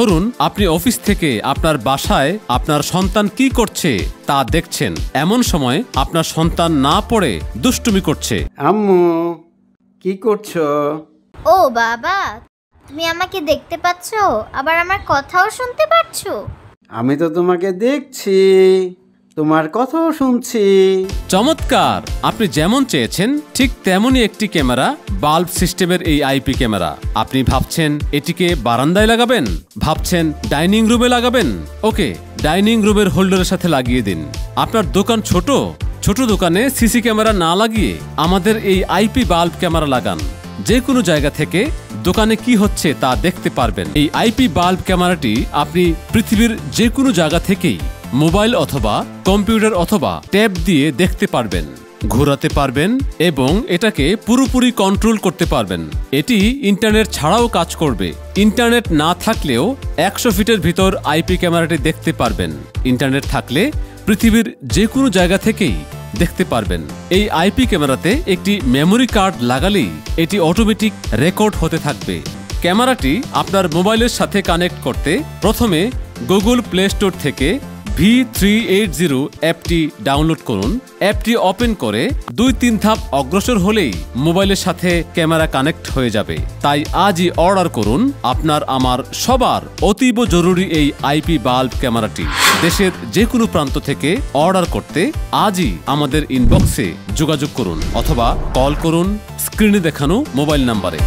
ধরুন আপনি অফিস থেকে আপনার বাসায় আপনার সন্তান কি করছে তা দেখছেন। এমন সময় আপনার সন্তান না পড়ে দুষ্টুমি করছে। আম্মু কি করছো? ও বাবা, তুমি আমাকে দেখতে পাচ্ছো, আবার আমার কথাও শুনতে পাচ্ছো? আমি তো তোমাকে দেখছি, তোমার কথাও শুনছি। চমৎকার! আপনি যেমন চেয়েছেন ঠিক তেমনই একটি ক্যামেরা, বাল্ব সিস্টেমের এই আইপি ক্যামেরা। আপনি ভাবছেন এটিকে বারান্দায় লাগাবেন, ভাবছেন ডাইনিং রুমে লাগাবেন। ওকে, ডাইনিং রুমের হোল্ডারের সাথে লাগিয়ে দিন। আপনার দোকান ছোট, ছোট দোকানে সিসি ক্যামেরা না লাগিয়ে আমাদের এই আইপি বাল্ব ক্যামেরা লাগান। যে কোনো জায়গা থেকে দোকানে কি হচ্ছে তা দেখতে পারবেন। এই আইপি বাল্ব ক্যামেরাটি আপনি পৃথিবীর যে কোনো জায়গা থেকেই মোবাইল অথবা কম্পিউটার অথবা ট্যাব দিয়ে দেখতে পারবেন, ঘোরাতে পারবেন এবং এটাকে পুরোপুরি কন্ট্রোল করতে পারবেন। এটি ইন্টারনেট ছাড়াও কাজ করবে। ইন্টারনেট না থাকলেও 100 ফিটের ভিতর আইপি ক্যামেরাটি দেখতে পারবেন। ইন্টারনেট থাকলে পৃথিবীর যে কোনো জায়গা থেকেই দেখতে পারবেন। এই আইপি ক্যামেরাতে একটি মেমোরি কার্ড লাগালেই এটি অটোমেটিক রেকর্ড হতে থাকবে। ক্যামেরাটি আপনার মোবাইলের সাথে কানেক্ট করতে প্রথমে গুগল প্লে স্টোর থেকে V380 অ্যাপটি ডাউনলোড করুন। অ্যাপটি ওপেন করে 2-3 ধাপ অগ্রসর হলেই মোবাইলের সাথে ক্যামেরা কানেক্ট হয়ে যাবে। তাই আজই অর্ডার করুন আপনার আমার সবার অতীব জরুরি এই আইপি বাল্ব ক্যামেরাটি। দেশের যে কোনো প্রান্ত থেকে অর্ডার করতে আজই আমাদের ইনবক্সে যোগাযোগ করুন অথবা কল করুন স্ক্রিনে দেখানো মোবাইল নাম্বারে।